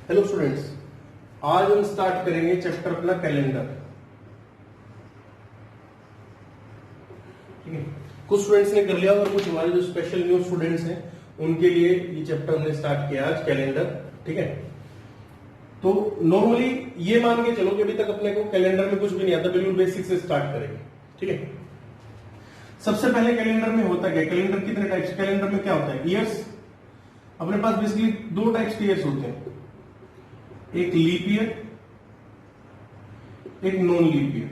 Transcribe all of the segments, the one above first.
Hello students, आज हम start करेंगे चैप्टर अपना कैलेंडर। ठीक है, कुछ स्टूडेंट्स ने कर लिया और कुछ हमारे जो स्पेशल न्यू स्टूडेंट्स हैं उनके लिए ये चैप्टर हमने स्टार्ट किया आज कैलेंडर। ठीक है, तो नॉर्मली ये मान के चलो कि अभी तक अपने को कैलेंडर में कुछ भी नहीं आता, बिल्कुल बेसिक से स्टार्ट करेंगे। ठीक है, सबसे पहले कैलेंडर में होता क्या, कैलेंडर कितने टाइप्स, कैलेंडर में क्या होता है, ईयर्स। अपने पास बेसिकली दो टाइप्स के ईयर्स होते हैं, एक लीप ईयर, एक non leap year.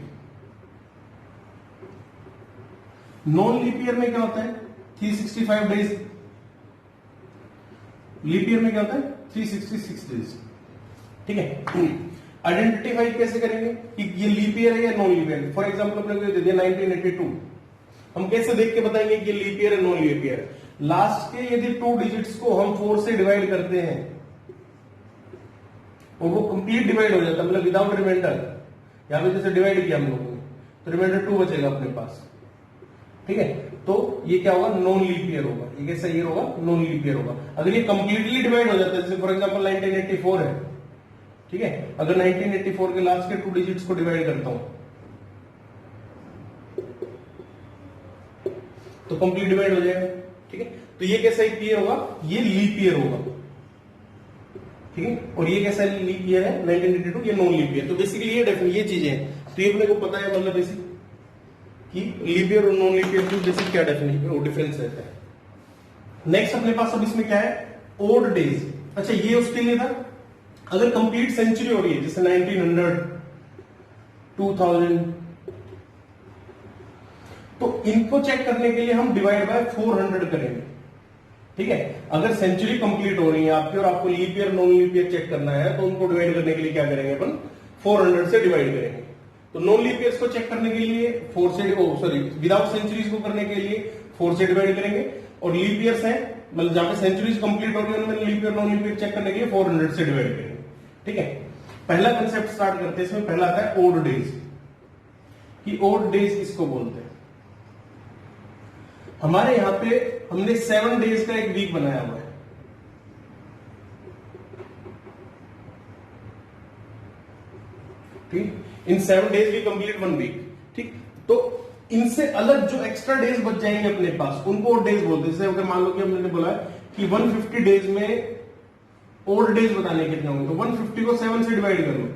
Non leap year में क्या होता है 365 डेज, लीप ईयर में क्या होता है 366 डेज। ठीक है, आइडेंटिफाई कैसे करेंगे कि ये लीप ईयर है या non leap year. For example अपने को दे दिया 1982, हम कैसे देख के बताएंगे कि ये लीप ईयर है नॉन लीप ईयर। लास्ट के यदि 2 डिजिट्स को हम 4 से डिवाइड करते हैं और वो कंप्लीट डिवाइड हो जाता है, मतलब विदाउट रिमाइंडर, यहां पे जैसे डिवाइड किया हम लोगों ने तो रिमाइंडर 2 बचेगा अपने पास। ठीक है, तो ये क्या होगा, नॉन लीप ईयर होगा। ये कैसा ईयर होगा, नॉन लीप ईयर होगा। अगर ये कंप्लीटली डिवाइड हो जाता है, जैसे फॉर एग्जांपल 1984 है, ठीक है, अगर 1984 के लास्ट के 2 डिजिट्स को डिवाइड करता हूं तो कंप्लीट डिवाइड हो जाएगा। ठीक है, तो ये कैसा ईयर होगा, ये लीप ईयर होगा। ठीक है, और ये कैसा लीप ईयर है 1982, ये नॉन लीप ईयर। तो बेसिकली ये चीजें हैं, तो ये अपने को पता है, मतलब बेसिक कि लीप ईयर और नॉन लीप ईयर की बेसिक क्या डिफरेंस रहता है। नेक्स्ट अपने पास अब इसमें क्या है, ओड डेज। अच्छा, ये उसके लिए था अगर कंप्लीट सेंचुरी हो रही है, जैसे 1900, 2000, तो इनको चेक करने के लिए हम डिवाइड बाय 400 करेंगे। ठीक है, अगर सेंचुरी कंप्लीट हो रही है आपकी और आपको leap year non leap year check करना है तो उनको डिवाइड करने के लिए क्या करेंगे, अपन 400 से डिवाइड करेंगे। तो नॉन लीप ईयर्स को चेक करने के लिए 4 से, विदाउट सेंचुरीज को करने के लिए 4 से डिवाइड करेंगे, और लीप ईयर्स है मतलब जहां पे सेंचुरीज कंप्लीट हो रही है उनमें leap year non leap year check करने के लिए 400 से डिवाइड करेंगे। ठीक है, पहला कंसेप्ट स्टार्ट करते हैं, इसमें पहला आता है ओड डेज। कि ओड डेज किसको बोलते हैं, हमारे यहां पे हमने 7 डेज का एक वीक बनाया हुआ है। ठीक, इन 7 डेज वी कंप्लीट 1 वीक। ठीक, तो इनसे अलग जो एक्स्ट्रा डेज बच जाएंगे अपने पास उनको ओड डेज बोलते हैं। जैसे अगर मान लो कि हमने बोला कि 150 डेज में ओड डेज बताने कितने होंगे, तो 150 को 7 से डिवाइड कर लो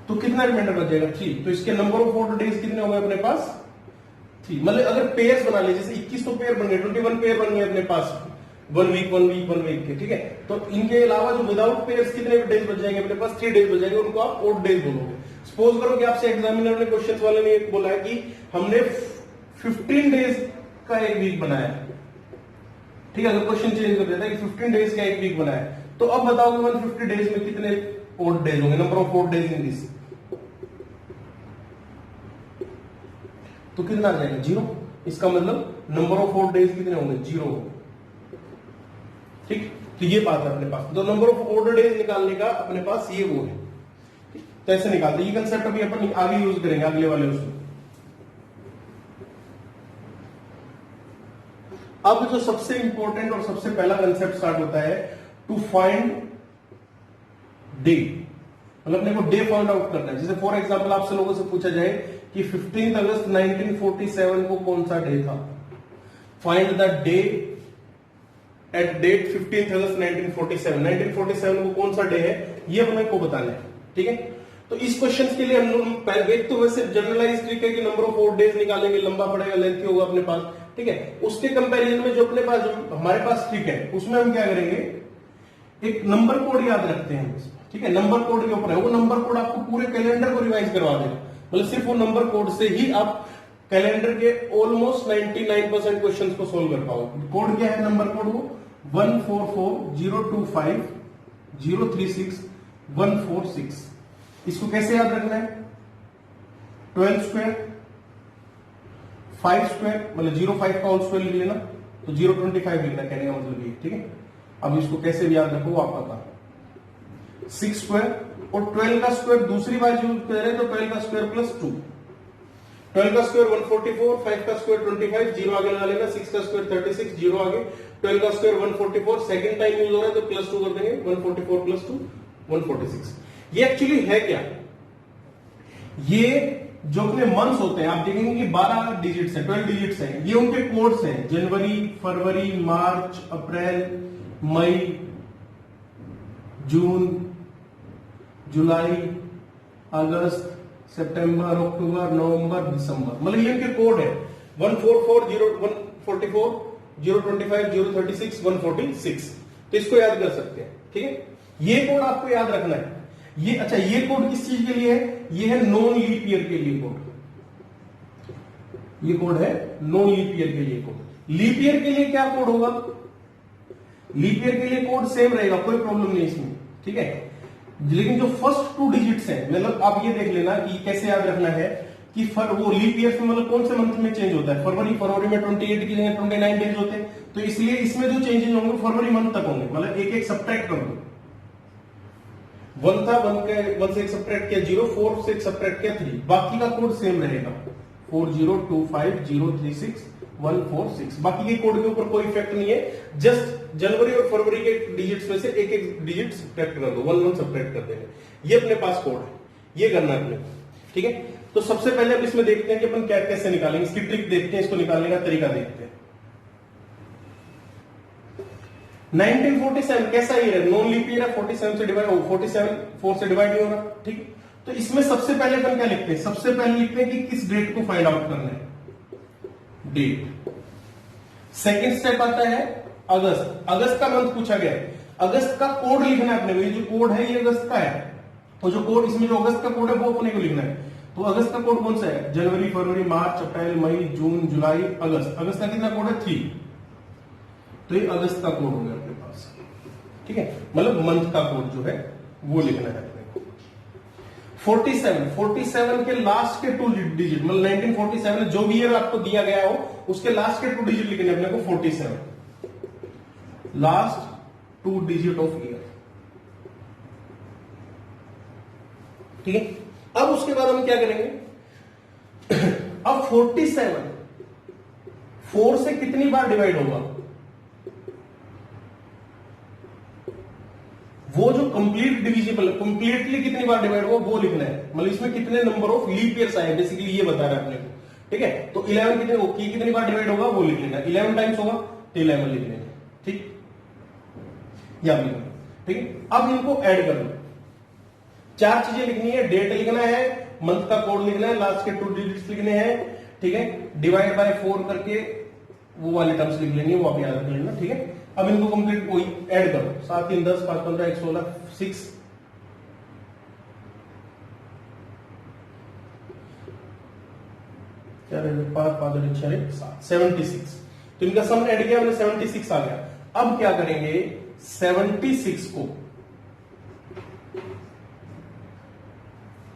तो कितना रिमाइंडर बच जाएगा, 3। तो इसके नंबर ऑफ ओड डेज कितने हो गए अपने पास, 3। मतलब अगर पेयर्स बना ले, जैसे 21 तो पेयर बन गए, 21 पेयर बन गए अपने पास 1 वीक के। ठीक है, तो इनके अलावा जो विदाउट पेयर्स कितने डेज बच जाएंगे अपने पास, 3 डेज बच जाएंगे, उनको आप ओड डेज बोलोगे। सपोज करो कि आपसे एग्जामिनर ने क्वेश्चन वाले ने बोला है कि हमने 15 डेज का एक वीक बनाया। ठीक है, अगर क्वेश्चन चेंज कर देता है कि 15 डेज का एक वीक बनाया, तो अब बताओगे 150 डेज में कितने ओड डेज होंगे, number of odd days in this, तो कितना आ जाएगा, 0। इसका मतलब नंबर ऑफ ओड डेज कितने होंगे, 0 होंगे। ठीक, तो ये बात है अपने पास। तो नंबर ऑफ ओड डेज निकालने का अपने पास ये वो है, तो ऐसे निकालते। ये कंसेप्ट अभी अपन आगे यूज करेंगे अगले वाले उसमें। अब जो सबसे इंपॉर्टेंट और सबसे पहला कंसेप्ट स्टार्ट होता है, टू फाइंड डे, मतलब अपने को डे फाइंड आउट करना है। जैसे फॉर एग्जांपल आपसे लोगों से पूछा जाए कि 15 अगस्त 1947 को कौन सा डे था, find the day at date 15 August 1947। 1947 को कौन सा डे है ये अपने को बताना है। ठीक है, तो इस क्वेश्चन के लिए हम लोग एक तो वैसे जनरलाइज ट्रिक है कि नंबर ऑफ ओड डेज निकालेंगे, लंबा पड़ेगा, लेंथी होगा अपने पास। ठीक है, उसके कंपैरिजन में जो अपने पास, जो हमारे पास ट्रिक है, उसमें हम क्या करेंगे, एक नंबर कोड याद रखते हैं। ठीक है, नंबर कोड के ऊपर है, वो नंबर कोड आपको पूरे कैलेंडर को रिवाइज करवा देगा। मतलब सिर्फ वो नंबर कोड से ही आप कैलेंडर के ऑलमोस्ट 99% क्वेश्चंस को सोल्व कर पाओगे। कोड क्या है, नंबर कोड वो 144025036 इसको कैसे याद रखना है, 12 स्क्वायर 5 स्क्वायर, मतलब 05 का होल स्क्वायर लिख लेना, तो 025 लिखना, कहने का मतलब ये। ठीक है, अब इसको कैसे भी याद रखो आप पता, 6 स्क्वायर और 12 का स्क्वायर दूसरी बार यूज कर रहे हैं, तो 12 का स्क्वायर प्लस 2, 12 का स्क्वायर 144, 5 का स्क्वायर 25, 0 आगे लगा लेना, 6 का स्क्वायर 36, 0 आगे, 12 का स्क्वायर 144, सेकंड टाइम यूज हो रहा है तो +2 कर देंगे, 144 + 2 146। ये एक्चुअली है क्या? ये जो अपने मंथ्स होते हैं आप देखेंगे कि 12 डिजिट्स है, 12 डिजिट्स हैं, ये उनके कोड्स हैं। जनवरी, फरवरी, मार्च, अप्रैल, मई, जून, जुलाई, अगस्त, सितंबर, अक्टूबर, नवंबर, दिसंबर, मतलब ये उनके कोड है। 144, 144, 025, 036, 146। तो इसको याद कर सकते हैं, ठीक है। ये कोड आपको याद रखना है। ये अच्छा, ये कोड किस चीज के लिए है? ये है नॉन लीप ईयर के लिए कोड। ये कोड है नॉन लीप ईयर के लिए कोड। लीप ईयर के लिए क्या कोड होगा? लीप ईयर के लिए कोड सेम रहेगा, कोई प्रॉब्लम नहीं इसमें, ठीक है। लेकिन जो फर्स्ट 2 डिजिट्स हैं, मतलब आप ये देख लेना कि कैसे याद रखना है कि वो लीप ईयर में मतलब कौन से मंथ में चेंज होता है। फरवरी में 28 की जगह 29 डेज होते हैं, तो इसलिए इसमें जो चेंजेस होंगे फरवरी मंथ तक होंगे, मतलब एक एक सब्ट्रैक्ट कर दो। 1 था, 1 से एक सब्ट्रैक्ट किया 0, 4 से एक सब्ट्रैक्ट किया 3, बाकी का कोड सेम रहेगा 4025036 बाकी के कोड के ऊपर कोई इफेक्ट नहीं है। जस्ट जनवरी और फरवरी के डिजिट्स में से एक एक डिजिट सब्ट्रैक्ट कर दो, 1 सब्ट्रैक्ट कर देंगे। ये अपने पास कोड है, ये करना है अपने, ठीक है। तो सबसे पहले अब इसमें देखते हैं कि अपन क्या कैसे निकालेंगे, इसकी ट्रिक देखते हैं, इसको निकालने का तरीका देखते हैं। 1947 कैसा ईयर है? नॉन लीप ईयर है, 47 से डिवाइड 47 4 से डिवाइड नहीं हो रहा, ठीक। तो इसमें सबसे पहले अपन क्या लिखते हैं? सबसे पहले लिखते हैं कि किस डेट को फाइंड आउट करना है, डेट। सेकंड स्टेप आता है अगस्त। अगस्त का मंथ पूछा गया है, अगस्त का कोड लिखना है अपने को। ये जो कोड है ये अगस्त का है, तो जो कोड इसमें जो अगस्त का कोड है वो अपने को लिखना है। तो अगस्त का कोड कौन सा है? जनवरी, फरवरी, मार्च, अप्रैल, मई, जून, जुलाई, अगस्त। अगस्त का कितना कोड है? 3। तो ये अगस्त का कोड हो गया अपने पास, ठीक है। मतलब मंथ का कोड जो है वो लिखना है अपने को। 47 के लास्ट के 2 डिजिट, मतलब 1947 जो भी ईयर आपको दिया गया हो उसके लास्ट के 2 डिजिट लिखने अपने को। 47 लास्ट 2 डिजिट ऑफ ईयर, ठीक है। अब उसके बाद हम क्या करेंगे? अब 47 4 से कितनी बार डिवाइड होगा? वो जो कंप्लीट डिविजिबल, कंप्लीटली कितनी बार डिवाइड होगा वो लिखना है। मतलब इसमें कितने नंबर ऑफ लीप ईयर्स आए, बेसिकली ये बता रहा है अपने को, ठीक है। तो 11 कितनी बार डिवाइड होगा वो लिख लेना। 11 टाइम्स होगा तो 11 लिख लेना, ठीक, या लिखना, ठीक है। अब इनको ऐड कर लो। 4 चीजें लिखनी है, डेट लिखना है, मंथ का कोड लिखना है, लास्ट के 2 डिजिट्स लिखने हैं, ठीक है। डिवाइड बाय 4 करके वो वाले टर्म्स लिख लेंगे, वो आप याद रख लेना, ठीक है। अब इनको कंप्लीट वही ऐड करो, 7 3 10 5 15 1 16 6 क्या 5 5 6 76। तो इनका सम ऐड किया हमने, 76 आ गया। अब क्या करेंगे? 76 को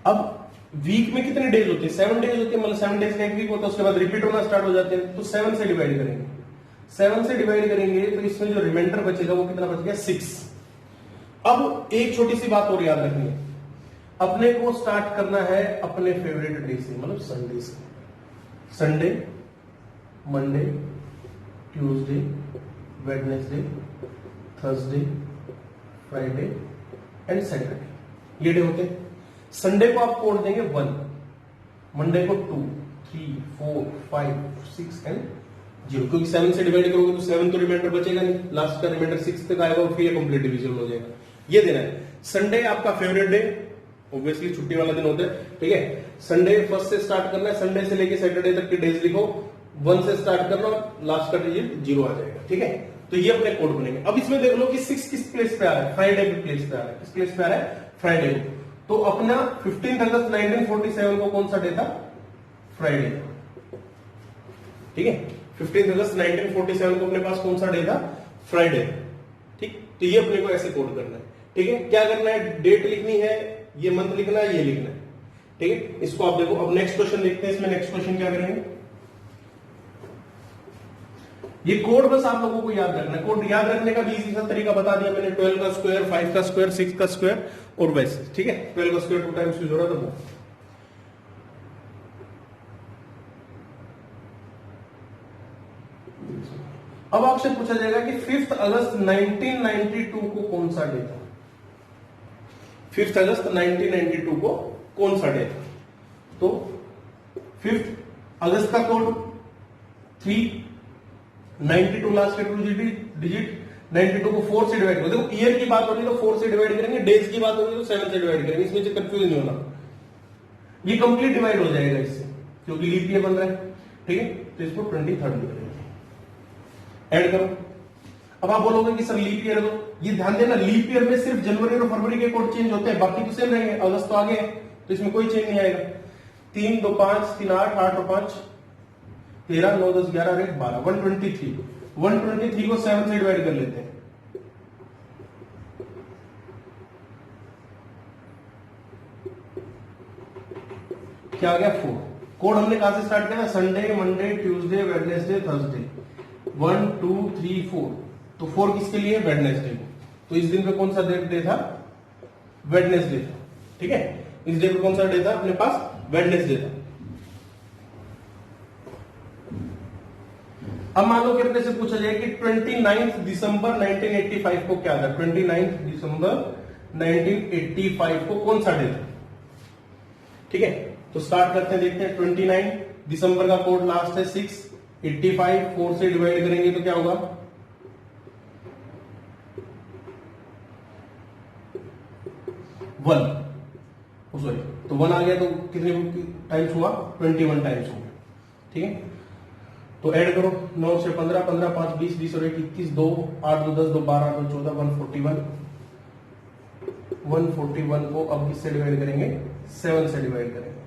अब वीक में कितने डेज होते हैं? 7 डेज होते हैं, मतलब 7 डेज का एक वीक होता है, उसके बाद रिपीट होना स्टार्ट हो जाते हैं। तो 7 से डिवाइड करेंगे, 7 से डिवाइड करेंगे तो इसमें जो रिमाइंडर बचेगा वो कितना बच गया? 6। अब एक छोटी सी बात और याद रखनी है, अपने को स्टार्ट करना है अपने फेवरेट डे से, मतलब संडे से। Sunday, Monday, Tuesday, Wednesday, Thursday, Friday and Saturday, ये डे होते हैं। संडे को आप कोड देंगे 1, मंडे को 2 3 4 5 6 एंड 0, क्योंकि 7 से डिवाइड करोगे तो 7 तो रिमाइंडर बचेगा नहीं, लास्ट का रिमाइंडर 6 तक आएगा और फिर ये कंप्लीट डिवीजन हो जाएगा। ये देना है। संडे आपका फेवरेट डे, ऑब्वियसली छुट्टी वाला दिन होता है, ठीक है। संडे फर्स्ट से स्टार्ट करना है, संडे से लेके सैटरडे तक के डेज लिखो, 1 से स्टार्ट करना, लास्ट का डिजिट 0 आ जाएगा, ठीक है। तो ये अपने कोड बनेंगे। अब इसमें देख लो कि 6 किस प्लेस पे आ रहा है? फ्राइडे के प्लेस पे आ रहा है। किस प्लेस पे आ रहा है? फ्राइडे को। तो अपना 15 अगस्त 1947 को कौन सा डे था? फ्राइडे, ठीक है। 15 अगस्त 1947 को अपने पास कौन सा डे था? फ्राइडे, ठीक। तो ये अपने को ऐसे कोड करना है, ठीक है। क्या करना है? डेट लिखनी है, ये मंथ लिखना है, ये लिखना है, ठीक है। इसको आप देखो। अब नेक्स्ट क्वेश्चन देखते हैं। इसमें नेक्स्ट क्वेश्चन क्या करेंगे? ये कोड बस आप लोगों को याद रखना है। कोड याद रखने का भी इजी सा तरीका बता दिया मैंने। 12 का स्क्वायर, 5 का स्क्वायर, 6 का स्क्वायर और वैसे, ठीक है। 12 का स्क्वायर 2 टाइम्स यूज हो रहा था वो। अब आपसे पूछा जाएगा कि 5 अगस्त 1992 को कौन सा डे था। 5 अगस्त 1992 को कौन सा डे था? तो 5 अगस्त का कोड 3, 92 लास्ट के 2 डिजिट, 92 को 4 से डिवाइड करो। देखो ईयर की बात हो रही है तो 4 से डिवाइड करेंगे, डेज की बात हो रही है तो 7 से डिवाइड करेंगे, इसमें से कंफ्यूज नहीं होना। ये कंप्लीट डिवाइड हो जाएगा इससे, क्योंकि लीप ईयर बन रहा है, ठीक है। तो इसको 23rd लिख देंगे, ऐड करो। अब आप बोलोगे कि सर लीप ईयर है, तो ये ध्यान देना लीप ईयर में सिर्फ जनवरी और फरवरी के कोड चेंज होते हैं, बाकी तो सेम रहेंगे। अगस्त तो आगे है तो इसमें कोई चेंज नहीं आएगा। 3 2 5 3 8 8 और 5 13 9 10 11 1 12 123 को 7 से डिवाइड कर लेते हैं। क्या आ गया 4। कोड हमने कहां से स्टार्ट किया था? Sunday, Monday, Tuesday, Wednesday, Thursday. 1 2 3 4। तो 4 किसके लिए? वेडनेसडे को। तो इस दिन पे कौन सा डे था? वेडनेसडे था, ठीक है। इस डे पे कौन सा डे था अपने पास? वेडनेसडे था। अब मान लो कि अपने से पूछा जाए कि 29 दिसंबर 1985 को क्या था? 29 दिसंबर 1985 को कौन सा डे था? ठीक है, तो स्टार्ट करते हैं, देखते हैं। 29 दिसंबर का कोड लास्ट है 6, 85 4 से डिवाइड करेंगे तो क्या होगा? 1, सॉरी, तो 1 आ गया तो कितने टाइम्स हुआ? 21 टाइम्स हो गया, ठीक है। तो ऐड करो, 9 से 15, 15 5 20, 20 और 1 21, 2 8 2 10 2 12 2 14 141 को अब किससे डिवाइड करेंगे? 7 से डिवाइड करेंगे।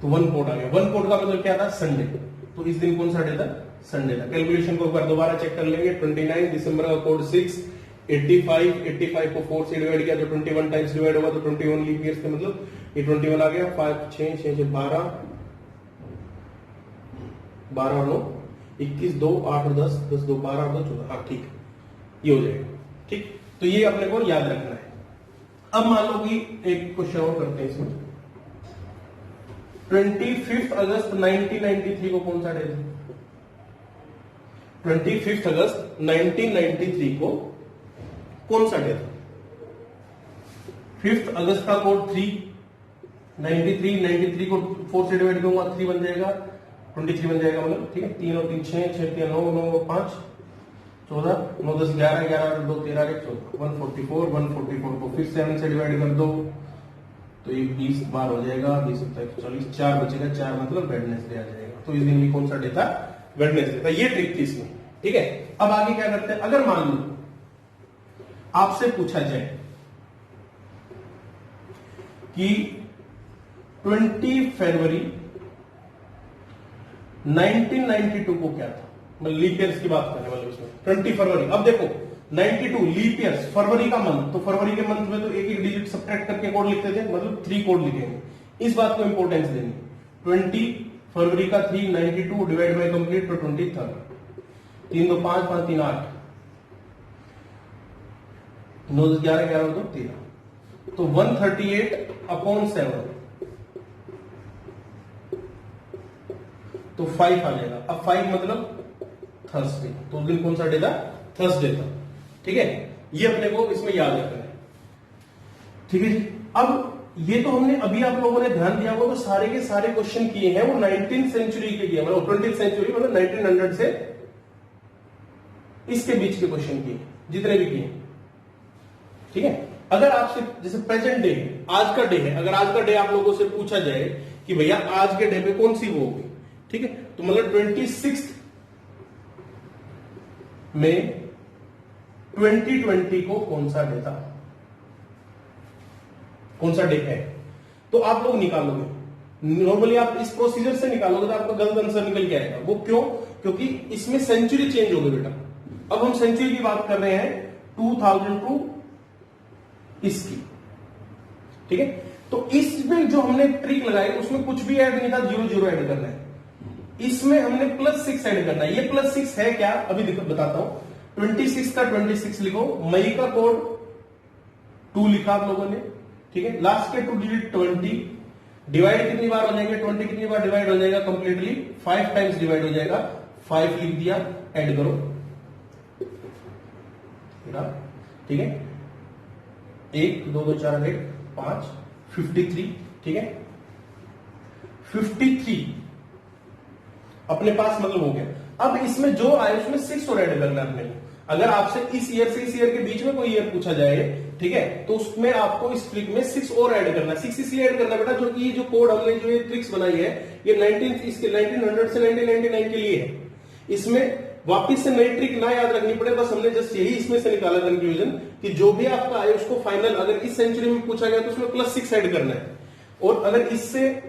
तो 1 कोड आ गया। 1 कोड का मतलब क्या था? संडे। तो इस दिन कौन सा डे था? संडे था। कैलकुलेशन को एक बार दोबारा चेक कर लेंगे। 29 दिसंबर का कोड 6, 85 को 4 से डिवाइड किया तो 21 टाइम्स डिवाइड होगा, तो 21 लीप ईयर्स का मतलब ये 21 आ गया। 5 6 6 से 12 12 9 21 2 8 और 10 10 2 12 और 2 14। हाँ ठीक, ये हो जाएगा, ठीक। तो ये अपने को याद रखना है। अब मान लो कि एक क्वेश्चन और करते हैं इसमें। 25 अगस्त 1993 को कौन सा डे था? 25 अगस्त 1993 को कौन सा डे था? 5 अगस्त का कोड 3, 93 को 4 से डिवाइड करूंगा, 3 बन जाएगा, 23 बन जाएगा, मतलब ठीक है। 3 और 3 6 6 3 9 9 और 5 14 9 10 11 11 और 2 13 1 14 144 को फिर 7 से डिवाइड कर दो तो ये 20 बार हो जाएगा, 20 40 4 बचेगा, 4 मतलब वेडनेसडे आ जाएगा। तो इस दिन भी कौन सा डे था? वेडनेसडे था। ये ट्रिक थी इसमें, ठीक है। अब आगे क्या करते हैं? अगर मान लो आपसे पूछा जाए कि 20 फरवरी 1992 को क्या था? मतलब लीप ईयर्स की बात करें, मतलब इसमें 20 फरवरी। अब देखो 92 लीप ईयर्स, फरवरी का मंथ, तो फरवरी के मंथ में तो एक एक डिजिट सब्ट्रैक्ट करके कोड लिखते थे, मतलब 3 कोड लिखेंगे। इस बात को इंपॉर्टेंस देंगे। 20 फरवरी का 3, 92 डिवाइड बाय कंप्लीट तो 23rd, 3 2 5 5 3 8 9 10 11 11 2 13, तो 138/7 तो 5 आ जाएगा। अब 5 मतलब थर्सडे, तो उस दिन कौन सा डे था? थर्सडे था, ठीक है। ये अपने को इसमें याद रखना है, ठीक है जी। अब ये तो हमने अभी आप लोगों ने ध्यान दिया होगा, तो सारे के सारे क्वेश्चन किए हैं वो 19th सेंचुरी के किए, मतलब 20th सेंचुरी मतलब 1900 से इसके बीच के क्वेश्चन किए, जितने भी किए, ठीक है। अगर आपसे जैसे प्रेजेंट डे है, आज का डे है, अगर आज का डे आप लोगों से पूछा जाए कि भैया आज के डे पे कौन सी वो होगी, ठीक है, तो मतलब 26 में 2020 को कौन सा डे था, कौन सा डे है, तो आप लोग निकालोगे। नॉर्मली आप इस प्रोसीजर से निकालोगे तो आपका गलत आंसर निकल के आएगा। वो क्यों? क्योंकि इसमें सेंचुरी चेंज हो गई बेटा। अब हम सेंचुरी की बात कर रहे हैं 2000 टू इसकी, ठीक है। तो इसमें जो हमने ट्रिक लगाई उसमें कुछ भी ऐड नहीं था, 0 0 ऐड करना है। इसमें हमने +6 ऐड करना है। ये +6 है क्या, अभी बताता हूं। 26 का 26 लिखो, मई का कोड 2 लिखा आप लोगों ने, ठीक है। लास्ट के 2 डिजिट 20, डिवाइड कितनी बार हो जाएंगे, 20 कितनी बार डिवाइड हो जाएगा कंप्लीटली, 5 टाइम्स डिवाइड हो जाएगा, 5 लिख दिया, ऐड करो, ठीक है, 1 2 2 4 8 5 53, ठीक है, 53 अपने पास मतलब हो गया। अब इसमें जो आए उसमें 6 और ऐड करना है अपने को। अगर आपसे इस ईयर से इस ईयर के बीच में कोई ईयर पूछा जाए, ठीक है, तो उसमें आपको इस ट्रिक में 6 और ऐड करना है। 6 इसलिए ऐड करना बेटा जो कि ये जो कोड हमने जो ये ट्रिक्स बनाई है ये 1900 से 1999 के लिए है। इसमें वापिस से नई ट्रिक ना याद रखनी पड़े, बस हमने जस्ट यही इसमें से निकाला कंक्लूजन कि जो भी आपका आए उसको फाइनल अगर इस सेंचुरी में पूछा गया तो उसमें +6 ऐड करना है, और अगर इससे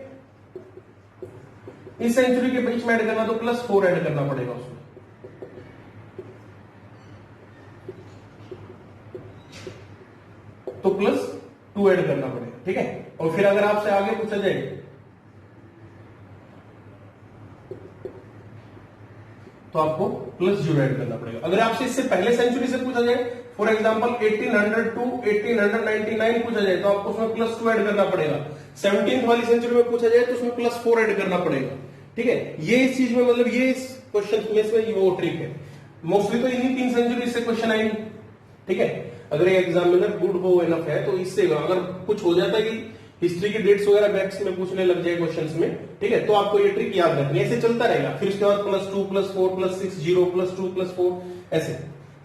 इस सेंचुरी के बीच में ऐड करना तो +4 ऐड करना पड़ेगा उसमें। तो +2 ऐड करना पड़ेगा, ठीक है। और फिर अगर आपसे आगे पूछा जाए तो आपको +0 ऐड करना पड़ेगा। अगर आपसे इससे पहले सेंचुरी से पूछा जाए, फॉर एग्जांपल 1800 to 1899 पूछा जाए तो आपको उसमें +2 ऐड करना पड़ेगा। 17th वाली सेंचुरी में पूछा जाए तो उसमें +4 ऐड करना पड़ेगा, ठीक है। ये इस चीज में मतलब ये इस क्वेश्चन में से वो ट्रिक है। मोस्टली तो इन्हीं 3 सेंचुरी से क्वेश्चन आएंगे, ठीक है। अगर ये एग्जामिनर गुड हो इनफ है तो इससे अगर कुछ हो जाता है कि हिस्ट्री की डेट्स वगैरह बैक्स में पूछने लग जाए क्वेश्चंस में, ठीक है, तो आपको ये ट्रिक याद रखनी है। ऐसे चलता रहेगा, फिर उसके बाद +2 +4 +6 0 +2 +4 ऐसे,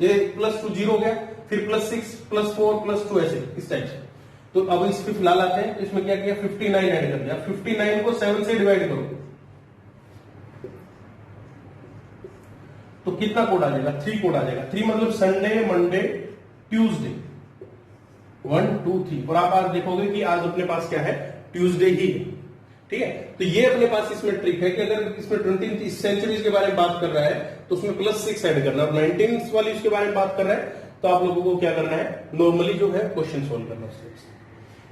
ये +2 0 हो गया, फिर +6 +4 +2 ऐसे इस टाइप से। तो अब इस पे फिलहाल आते हैं, इसमें क्या किया 59 ऐड कर दिया। 59 को 7 से डिवाइड करो तो कितना कोड आ जाएगा, 3 कोड आ जाएगा। 3 मतलब संडे मंडे ट्यूसडे, 1 2 3, और आप आज देखोगे कि आज अपने पास क्या है, ट्यूसडे ही है, ठीक है। तो ये अपने पास इसमें ट्रिक है कि अगर इसमें 20 सेंचुरीज के बारे में बात कर रहा है तो उसमें +6 ऐड करना, और 19 वाली उसके बारे में बात कर रहा है तो आप लोगों को क्या करना है, नॉर्मली जो है क्वेश्चन सोल्व करना है,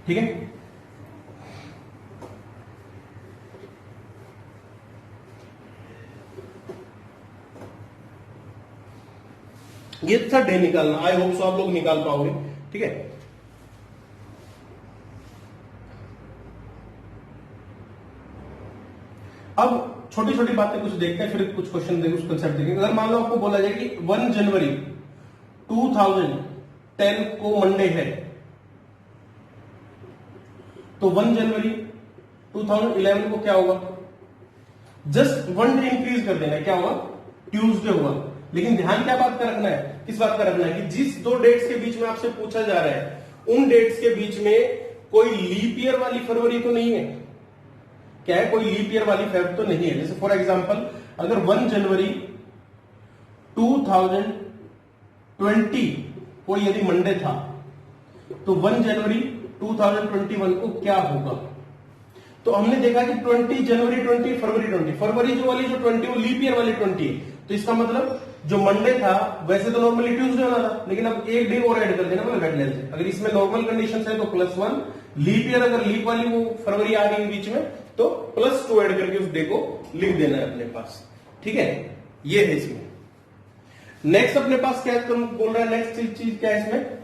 ठीक है। ये था डे निकालना, आई होप सो आप लोग निकाल पाओगे, ठीक है। अब छोटी छोटी बातें कुछ देखते हैं, फिर कुछ क्वेश्चन देंगे, उस कंसेप्ट देखेंगे। अगर मान लो आपको बोला जाए कि 1 जनवरी 2010 को मंडे है, तो 1 जनवरी 2011 को क्या होगा, जस्ट 1 डे इंक्रीज कर देना है, क्या होगा, ट्यूसडे होगा। लेकिन ध्यान क्या बात का रखना है, किस बात का रखना है कि जिस 2 डेट्स के बीच में आपसे पूछा जा रहा है उन डेट्स के बीच में कोई लीप ईयर वाली फरवरी तो नहीं है। क्या है, कोई लीप ईयर वाली फेब तो नहीं है। जैसे फॉर एग्जांपल अगर 1 जनवरी 2020 कोई यदि मंडे था तो 1 जनवरी 2021 को क्या होगा। तो हमने देखा कि 20 जनवरी 20 फरवरी 20, फरवरी जो वाली जो 20 वो लीप ईयर वाली 20 है। तो इसका मतलब जो मंडे था वैसे तो नॉर्मली ट्यूसडे होना था, लेकिन अब एक डे और ऐड कर देना मतलब वेडनेसडे। अगर इसमें नॉर्मल कंडीशन है तो +1, लीप ईयर अगर लीप वाली वो फरवरी आ रही है बीच में तो +2 ऐड करके उस डे को लिख देना है अपने पास, ठीक है। ये है इसमें। नेक्स्ट अपने पास क्या बोल रहा है, नेक्स्ट चीज क्या है इसमें,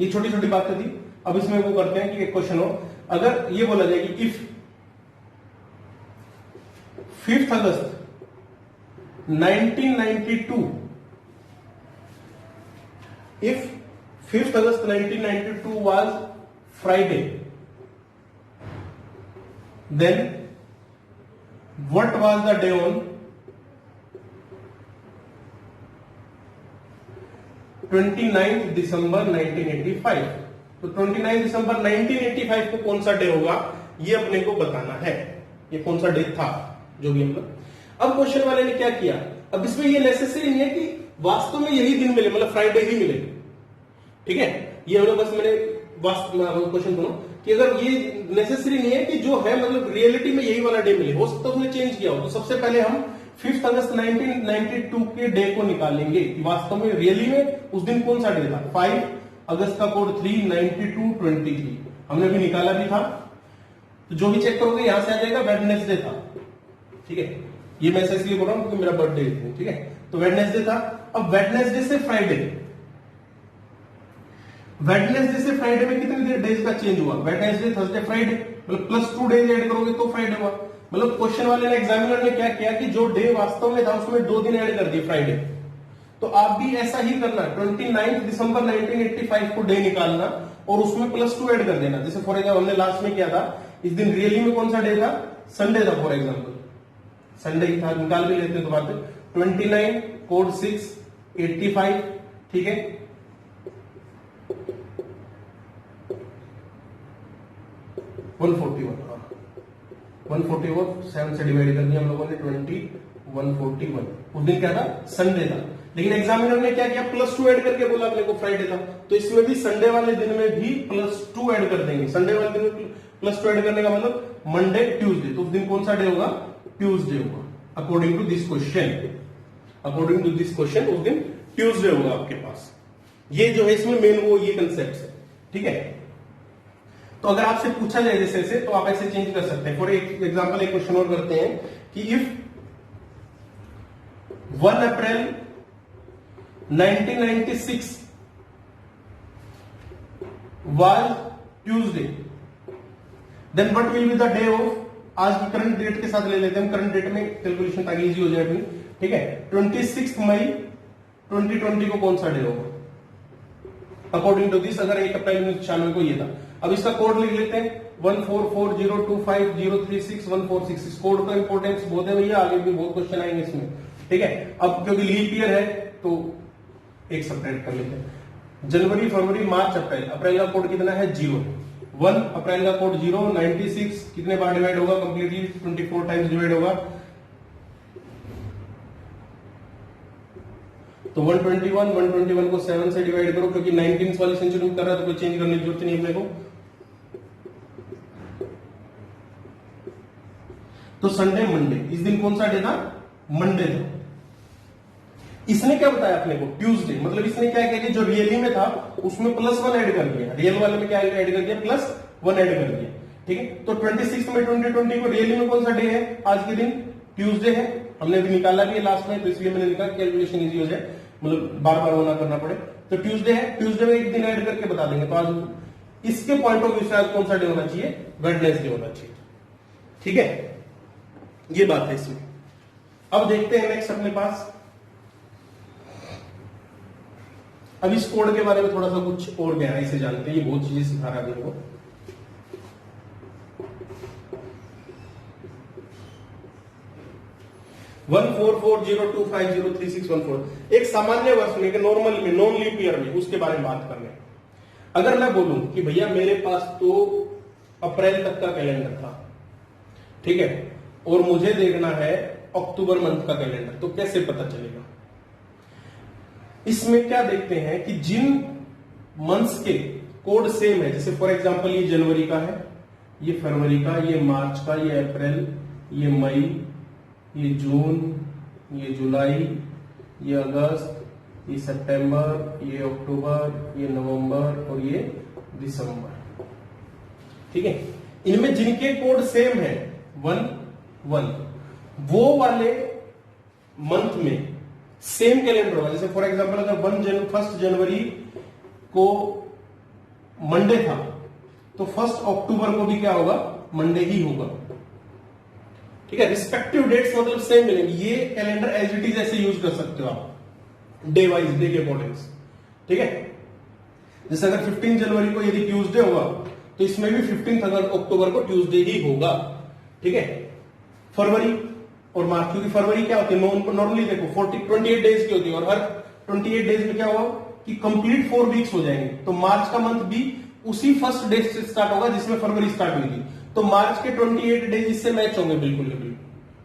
ये छोटी छोटी बातें थी। अब इसमें वो करते हैं कि एक क्वेश्चन हो, अगर ये बोला जाए कि if 5th August 1992, if 5th August 1992 was Friday, then what was the day on 29th December 1985? तो 29 दिसंबर 1985 को कौन सा डे होगा ये अपने को बताना है, ये कौन सा डे था जो भी हम लोग। अब क्वेश्चन वाले ने क्या किया, अब इसमें ये नेसेसरी नहीं है कि वास्तव में यही दिन मिले, मतलब फ्राइडे ही मिले, ठीक है। ये हम लोग बस मैंने क्वेश्चन सुनो कि अगर ये नेसेसरी नहीं है कि जो है मतलब रियलिटी में यही वाला डे मिले, हो सकता है उसने चेंज किया हो। तो सबसे पहले हम 5th अगस्त 1992 के डे को निकालेंगे कि वास्तव में रियली में उस दिन कौन सा डे था। 5 अगस्त का कोड 39223 हमने भी निकाला भी था, तो जो भी चेक करोगे यहां से आ जाएगा वेडनेसडे था, ठीक है। ये मैं इसलिए बोल रहा हूं क्योंकि मेरा बर्थडे है, ठीक है। तो वेडनेसडे था। अब वेडनेसडे से फ्राइडे, वेडनेसडे से फ्राइडे में कितने डेज का चेंज हुआ? वेडनेसडे, थर्सडे, फ्राइडे, मतलब +2 डेज ऐड करोगे तो फ्राइडे हुआ। मतलब क्वेश्चन वाले ने, एग्जामिनर ने क्या किया कि जो डे वास्तव में था उसमें 2 दिन ऐड कर दिए, फ्राइडे। तो आप भी ऐसा ही करना, 29 दिसंबर 1985 को डे निकालना और उसमें +2 ऐड कर देना। जैसे फॉर एग्जाम्पल हमने लास्ट में किया था, इस दिन रियली में कौन सा डे था? संडे था, फॉर एग्जाम्पल संडे ही था, निकाल भी लेते हैं दोबारा से। 29 कोड 6 85, ठीक है, 141, हाँ 141 7 से डिवाइड कर दिया हम लोगों ने, 141। उस दिन क्या था? संडे था। लेकिन एग्जामिनर ने क्या किया? +2 ऐड करके बोला अपने को फ्राइडे था, तो इसमें भी संडे वाले दिन में भी +2 ऐड कर देंगे। संडे वाले दिन में +2 ऐड करने का मतलब मंडे, ट्यूसडे, तो उस दिन कौन सा डे होगा? ट्यूसडे होगा। According to this question, according to this question उस दिन ट्यूसडे होगा आपके पास। ये जो है इसमें मेन वो ये कंसेप्ट है, ठीक है। तो अगर आपसे पूछा जाए जैसे ऐसे, तो आप ऐसे चेंज कर सकते हैं। फॉर एग्जाम्पल एक क्वेश्चन और करते हैं कि if 1 April 1996 was Tuesday, then what will be the day of? आज की करंट डेट के साथ ले लेते हैं हम, करंट डेट में कैलकुलेशन ताकि इजी हो जाए अपनी, ठीक है। 26 मई 2020 को कौन सा डे होगा? अकॉर्डिंग टू दिस, अगर 1 अप्रैल 1996 को ये था। अब इसका कोड लिख लेते हैं, 144025036 इस कोड का इंपॉर्टेंस बहुत है भैया, आगे भी बहुत क्वेश्चन आएंगे इसमें, ठीक है। अब क्योंकि लीप ईयर है तो एक सब्ट्रैक्ट कर लेते हैं। जनवरी, फरवरी, मार्च, अप्रैल। अप्रैल का कोड कितना है? 0। 1 अप्रैल का कोड 0, 96 कितने बार डिवाइड होगा? कंप्लीटली 24 टाइम्स डिवाइड होगा, तो 121 को 7 से डिवाइड करो, क्योंकि 19th वाली सेंचुरी में कर रहा है तो कोई चेंज करने की जरूरत नहीं अपने को। तो संडे, मंडे, इस दिन कौन सा डे था? मंडे था। इसने क्या बताया अपने को? ट्यूसडे। मतलब इसने क्या किया कि जो रियली में था उसमें +1 ऐड कर दिया, रियल वाले में क्या ऐड कर दिया? +1 ऐड कर दिया, ठीक है। तो 26 मई 2020 को रियली में कौन सा डे है? आज के दिन ट्यूसडे है। हमने अभी निकाला भी है लास्ट में, तो इसलिए मैंने लिखा कैलकुलेशन इजी हो जाए, मतलब बार बार वो ना करना पड़े। तो ट्यूसडे है, ट्यूसडे में एक दिन ऐड करके बता देंगे। तो आज इसके पॉइंट ऑफ व्यू से आज कौन सा डे होना चाहिए? वेडनेसडे होना चाहिए, ठीक है। ये बात है इसमें। अब देखते हैं नेक्स्ट अपने पास, अब इस कोड के बारे में थोड़ा सा कुछ और गहराई से जानते हैं। ये बहुत चीजें सिखा रहा है मेरे को। वन 14402503614 एक सामान्य वर्ष में, नॉर्मल में, नॉन लीप ईयर में, उसके बारे में बात कर रहे हैं। अगर मैं बोलूं कि भैया मेरे पास तो अप्रैल तक का कैलेंडर था, ठीक है, और मुझे देखना है अक्टूबर मंथ का कैलेंडर, तो कैसे पता चलेगा? इसमें क्या देखते हैं कि जिन मंथ्स के कोड सेम है, जैसे फॉर एग्जांपल ये जनवरी का है, ये फरवरी का, ये मार्च का, ये अप्रैल, ये मई, ये जून, ये जुलाई, ये अगस्त, ये सितंबर, ये अक्टूबर, ये नवंबर और ये दिसंबर, ठीक है। इनमें जिनके कोड सेम है 1 वो वाले मंथ में सेम कैलेंडर होगा। जैसे फॉर एग्जांपल अगर 1 जनवरी को मंडे था तो 1 अक्टूबर को भी क्या होगा? मंडे ही होगा, ठीक है। रिस्पेक्टिव डेट्स मतलब सेम मिलेंगे। ये कैलेंडर एज इट इज ऐसे यूज कर सकते हो आप, डे वाइज, डे के अकॉर्डिंग, ठीक है। जैसे अगर 15 जनवरी को यदि ट्यूसडे होगा तो इसमें भी 15 अक्टूबर को ट्यूसडे ही होगा, ठीक है। फरवरी और मार्च, क्योंकि फरवरी क्या होती है? नॉर्मली देखो 28 डेज की होती है, और हर 28 डेज में क्या होगा कि कंप्लीट 4 वीक्स हो जाएंगे। तो मार्च का मंथ भी उसी फर्स्ट डे से स्टार्ट होगा जिसमें फरवरी स्टार्ट हुई थी, तो मार्च के 28 डेज इससे मैच होंगे बिल्कुल,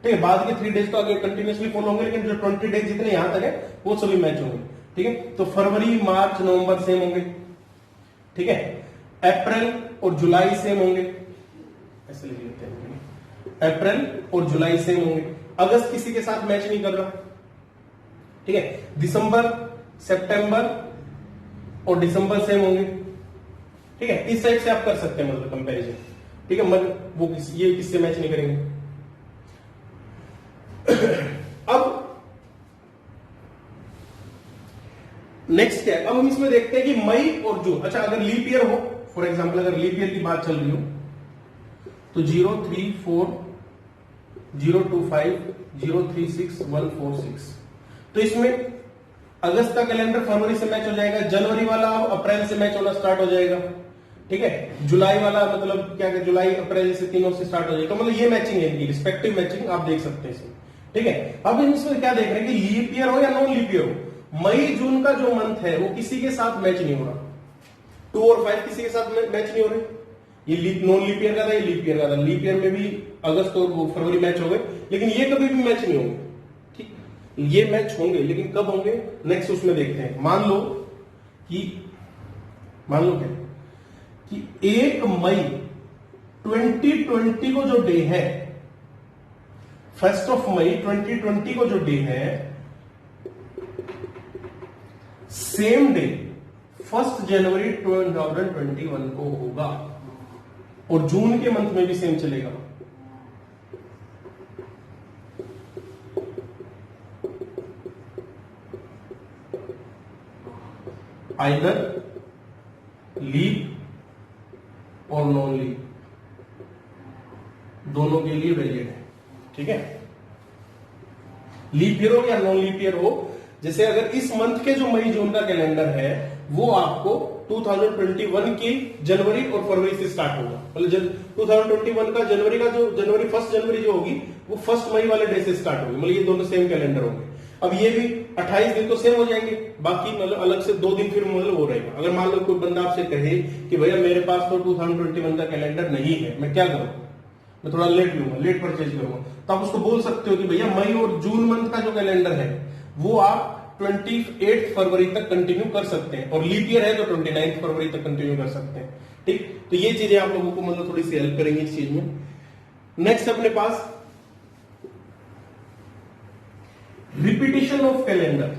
ठीक है। बाद के 3 डेज तो आगे कंटिन्यूसली फॉलो होंगे, लेकिन जो 20 डेज जितने यहां तक है वो सभी मैच होंगे, ठीक है। तो फरवरी, मार्च, नवंबर सेम होंगे, ठीक है। अप्रैल और जुलाई सेम होंगे, ऐसे लिख लेते हैं, अप्रैल और जुलाई सेम होंगे। अगस्त किसी के साथ मैच नहीं कर रहा, ठीक है। दिसंबर, सितंबर और दिसंबर सेम होंगे, ठीक है। इस साइड से आप कर सकते हैं मतलब कंपैरिजन, ठीक है। मतलब वो ये किससे मैच नहीं करेंगे। अब नेक्स्ट क्या है, अब हम इसमें देखते हैं कि मई और जून। अच्छा, अगर लीप ईयर हो, फॉर एग्जाम्पल अगर लीप ईयर की बात चल रही हो तो 034 025 036 146, तो इसमें अगस्त का कैलेंडर फरवरी से मैच हो जाएगा, जनवरी वाला अप्रैल से मैच होना स्टार्ट हो जाएगा, ठीक है, जुलाई वाला मतलब क्या है, जुलाई अप्रैल से तीनों से स्टार्ट हो जाएगा, तो मतलब ये मैचिंग है इनकी, रिस्पेक्टिव मैचिंग आप देख सकते हैं इसमें, ठीक है। अब इसमें क्या देख रहे हैं कि लीप ईयर हो या नॉन लीप ईयर हो, मई जून का जो मंथ है वो किसी के साथ मैच नहीं हो रहा, 2 और 5 किसी के साथ मैच नहीं हो रहे, ये नॉन लीप ईयर का था, ये लीप ईयर का था, लीप ईयर में भी अगस्त और फरवरी मैच हो गए, लेकिन ये कभी भी मैच नहीं होंगे, ठीक, ये मैच होंगे लेकिन कब होंगे नेक्स्ट उसमें देखते हैं। मान लो क्या कि 1 मई 2020 को जो डे है, 1 मई 2020 को जो डे है, सेम डे 1 जनवरी 2021 को होगा, और जून के मंथ में भी सेम चलेगा। आइदर लीप और नॉन लीप दोनों के लिए वैलिड है, ठीक है, लीप ईयर हो या नॉन लीप ईयर हो। जैसे अगर इस मंथ के जो मई जून का कैलेंडर है वो आपको 2021 की जनवरी और फरवरी से स्टार्ट होगा, मतलब 2021 का जनवरी 1 जनवरी जो होगी वो 1 मई वाले डे से स्टार्ट होगी, मतलब ये दोनों सेम कैलेंडर होंगे। अब ये भी 28 दिन तो सेम हो जाएंगे, बाकी मतलब अलग से 2 दिन फिर मतलब हो रहेगा। अगर मान लो कोई बंदा आपसे कहे कि भैया मेरे पास तो 2021 का कैलेंडर नहीं है, मैं क्या करूं, मैं थोड़ा लेट लूंगा, लेट परचेज करूंगा, तो आप उसको बोल सकते हो कि भैया मई और जून मंथ का जो कैलेंडर है वो आप 28 फरवरी तक कंटिन्यू कर सकते हैं, और लीप ईयर है तो 29 फरवरी तक कंटिन्यू कर सकते हैं, ठीक। तो ये चीजें आप लोगों को मतलब थोड़ी सी हेल्प करेंगी इस चीज में। नेक्स्ट अपने पास रिपीटिशन ऑफ कैलेंडर,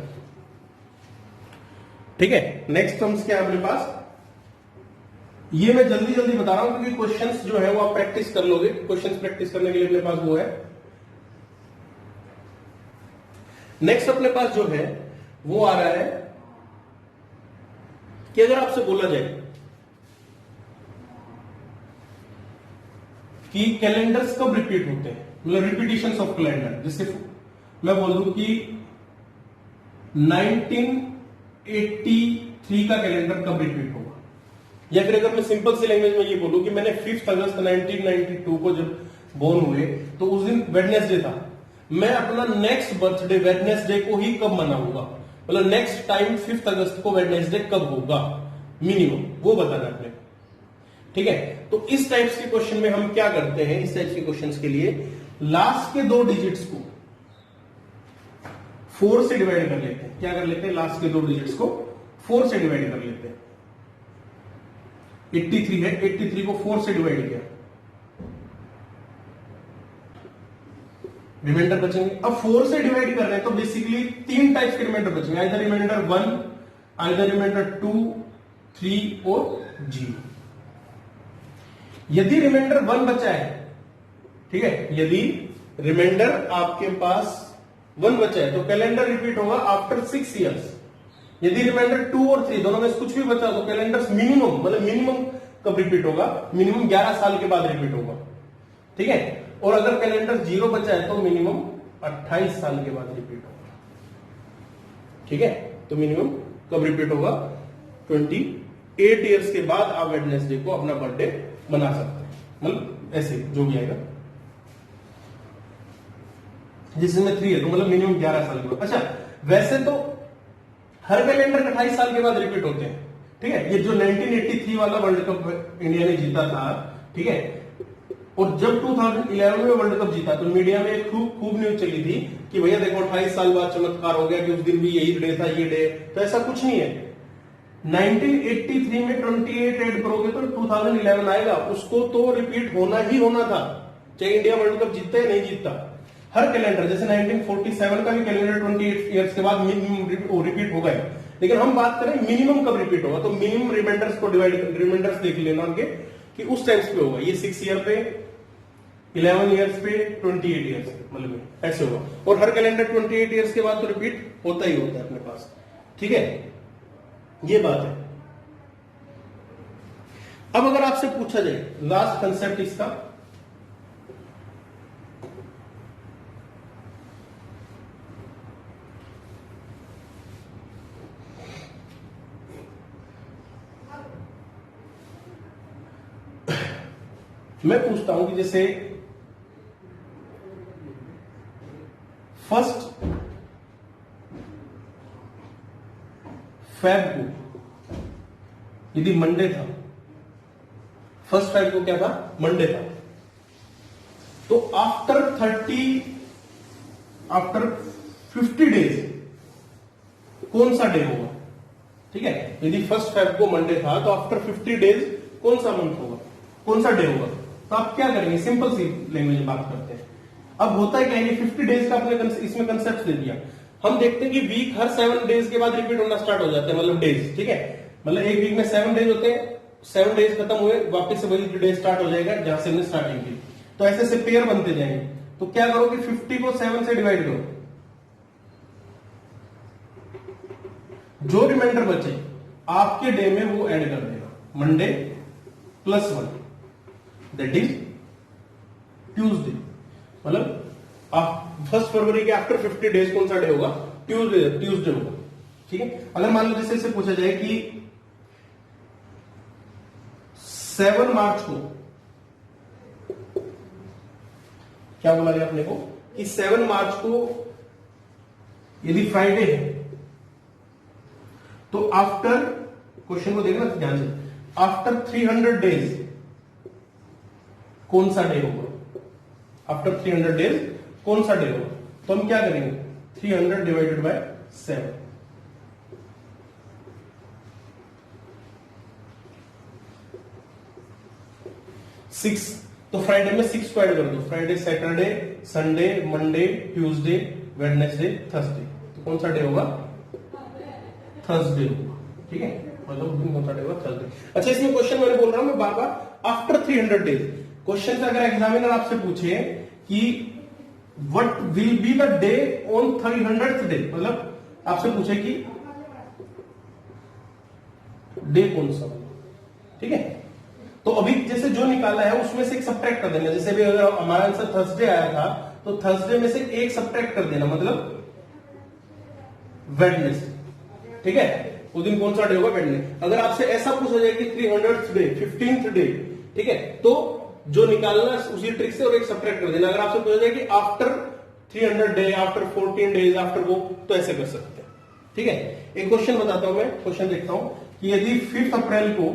ठीक है। नेक्स्ट टर्म्स क्या है अपने पास, ये मैं जल्दी जल्दी बता रहा हूं क्योंकि क्वेश्चंस जो है वो आप प्रैक्टिस कर लोगे, क्वेश्चंस प्रैक्टिस करने के लिए अपने पास वो है। नेक्स्ट अपने पास जो है वो आ रहा है कि अगर आपसे बोला जाए कि कैलेंडर्स कब रिपीट होते हैं, मतलब रिपीटिशन ऑफ कैलेंडर, जैसे मैं बोल दूं कि 1983 का कैलेंडर कब रिपीट होगा, या फिर अगर मैं सिंपल सी लैंग्वेज में ये बोलूं कि मैंने 5 अगस्त 1992 को जब बोर्न हुए तो उस दिन वेडनेसडे था, मैं अपना नेक्स्ट बर्थडे वेडनेसडे को ही कब मनाऊंगा, मतलब नेक्स्ट टाइम 5 अगस्त को वेडनेसडे कब होगा मिनिमम, वो बताना अपने, ठीक है। तो इस टाइप्स के क्वेश्चन में हम क्या करते हैं, इस टाइप्स के क्वेश्चंस के लिए लास्ट के 2 डिजिट्स को 4 से डिवाइड कर लेते हैं। क्या कर लेते हैं, लास्ट के 2 डिजिट्स को 4 से डिवाइड कर लेते हैं। 83 है, 83 को 4 से डिवाइड किया, रिमाइंडर बचेंगे। अब 4 से डिवाइड कर रहे हैं तो बेसिकली 3 टाइप्स के रिमाइंडर बचेंगे, आइदर रिमाइंडर 1, आइदर रिमाइंडर 2, 3 और 0। यदि रिमाइंडर 1 बचा है, ठीक है, यदि रिमाइंडर आपके पास 1 बचा है तो कैलेंडर रिपीट होगा आफ्टर 6 इयर्स। यदि रिमाइंडर 2 और 3 दोनों में से कुछ भी बचा तो कैलेंडर मिनिमम, मतलब मिनिमम कब रिपीट होगा, मिनिमम 11 साल के बाद रिपीट होगा, ठीक है। और अगर कैलेंडर 0 बचा है तो मिनिमम 28 साल के बाद रिपीट होगा, ठीक है। तो मिनिमम कब रिपीट होगा, 28 इयर्स के बाद आप वेडनेसडे को अपना बर्थडे मना सकते हैं, मतलब ऐसे जो भी आएगा, जिसमें 3 है तो मतलब मिनिमम 11 साल के बाद। अच्छा, वैसे तो हर कैलेंडर 28 साल के बाद रिपीट होते हैं, ठीक है। ये जो 1983 वाला वर्ल्ड कप इंडिया ने जीता था, ठीक है, और जब 2011 में वर्ल्ड कप जीता तो मीडिया में खूब न्यूज चली थी कि भैया देखो 28 साल बाद चमत्कार हो गया कि उस दिन भी यही डे था, ये डे, तो ऐसा कुछ नहीं है। 1983 में 28 ऐड करोगे तो 2011 आएगा, उसको तो रिपीट होना ही होना था, चाहे इंडिया वर्ल्ड कप जीतता है नहीं जीतता। हर कैलेंडर, जैसे 1947 का भी कैलेंडर 28 इयर्स के बाद रिपीट होगा, लेकिन हम बात करें मिनिमम कब रिपीट होगा, तो मिनिमम रिमाइंडर्स को रिमाइंडर्स देख लेना उनके कि उस टाइम्स पे होगा, ये 6 ईयर पे, 11 इयर्स पे, 28 इयर्स पे, मतलब ऐसे होगा। और हर कैलेंडर 28 इयर्स के बाद तो रिपीट होता ही होता है अपने पास, ठीक है। ये बात है। अब अगर आपसे पूछा जाए लास्ट कंसेप्ट इसका, मैं पूछता हूं कि जैसे फर्स्ट फेब को यदि मंडे था, फर्स्ट फेब को क्या था, मंडे था, तो आफ्टर 50 डेज कौन सा डे होगा? ठीक है, यदि फर्स्ट फेब को मंडे था तो आफ्टर 50 डेज कौन सा मंथ होगा, कौन सा डे होगा? तो आप क्या करेंगे, सिंपल सी लैंग्वेज में बात करते हैं। अब होता है क्या, ये 50 डेज का आपने इसमें कंसेप्ट दे दिया। हम देखते हैं कि वीक हर 7 डेज के बाद रिपीट होना स्टार्ट हो जाता है, मतलब डेज। ठीक है, मतलब एक वीक में 7 डेज होते हैं, 7 डेज खत्म हुए वापस से वही डे स्टार्ट हो जाएगा जहां से हमने स्टार्टिंग की। तो ऐसे से पेयर बनते जाएंगे। तो क्या करो कि 50 को 7 से डिवाइड करो, जो रिमाइंडर बचे आपके डे में वो ऐड कर देगा, मंडे +1 दैट इज ट्यूसडे। मतलब आप 1 फरवरी के आफ्टर 50 डेज कौन सा डे होगा, ट्यूसडे होगा। ठीक है, अगर मान लो जैसे पूछा जाए कि 7 मार्च को, क्या बोला गया अपने को कि 7 मार्च को यदि फ्राइडे है तो आफ्टर, क्वेश्चन को देखना ध्यान से, आफ्टर 300 डेज कौन सा डे होगा, आफ्टर 300 डेज कौन सा डे होगा? तो हम क्या करेंगे, 300 डिवाइडेड बाय 7, सिक्स। तो फ्राइडे में 6 को ऐड कर दो, Friday, Saturday, Sunday, Monday, Tuesday, Wednesday, Thursday. तो कौन सा डे होगा, थर्सडे होगा। ठीक है, मतलब कौन सा डे होगा, थर्सडे। अच्छा, इसमें क्वेश्चन मैंने बोल रहा हूं मैं बार बार, आफ्टर 300 डेज। क्वेश्चन अगर एग्जामिनर आपसे पूछे कि what will be the day on 300th day, मतलब आपसे पूछे कि डे कौन सा, ठीक है, तो अभी जैसे जो निकाला है उसमें से एक सब्ट्रैक्ट कर देना। जैसे भी अगर हमारा आंसर थर्सडे आया था तो थर्सडे में से एक सब्ट्रैक्ट कर देना, मतलब वेडनेसडे। ठीक है, उस दिन कौन सा डे होगा, वेडनेसडे। अगर आपसे ऐसा पूछा जाए कि 300th डे, 15th डे, ठीक है, तो जो निकालना उसी ट्रिक से और एक सब्ट्रैक्ट कर देना। अगर आपसे पूछा जाए कि after 300 day, after 14 days, after वो, तो ऐसे कर सकते हैं। ठीक है, एक क्वेश्चन बताता हूं मैं, क्वेश्चन देखता हूं कि यदि 5 अप्रैल को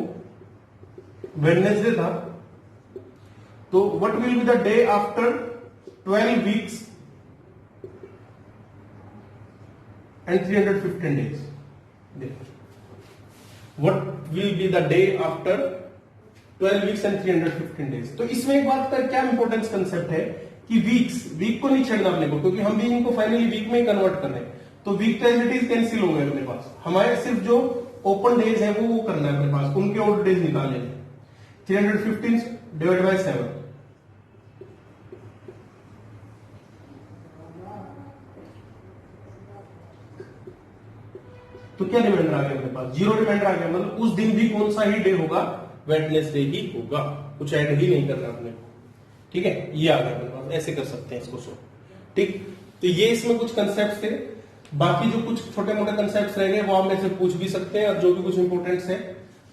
वेडनेसडे था तो what will be the day after 12 weeks and 315 days. देखो, what will be the day after 12 weeks and 315 days. तो इसमें एक बात का क्या इंपॉर्टेंस कंसेप्ट है कि वीक को नहीं छेड़ना अपने को, क्योंकि हम भी इनको फाइनली वीक में ही कन्वर्ट कर रहे हैं। तो वीक टेजिटीज कैंसिल हो गए अपने पास, हमारे सिर्फ जो ओपन डेज है वो करना है अपने पास, उनके और डेज निकालने हैं। 315 डिवाइड बाय 7, तो क्या रिमाइंडर आ गया अपने पास, 0 रिमाइंडर आ गया। मतलब उस दिन भी कौन सा ही डे होगा, वेडनेसडे ही होगा, कुछ ऐड ही नहीं करना अपने को। ठीक है, ये आ गया अपने पास, ऐसे कर सकते हैं इसको सो। ठीक, तो ये इसमें कुछ कंसेप्ट थे। बाकी जो कुछ छोटे मोटे कंसेप्ट रह गए वो आप मेरे से पूछ भी सकते हैं, और जो भी कुछ इंपोर्टेंट्स है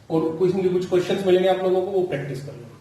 और कुछ क्वेश्चंस मिलेंगे आप लोगों को वो प्रैक्टिस कर लो।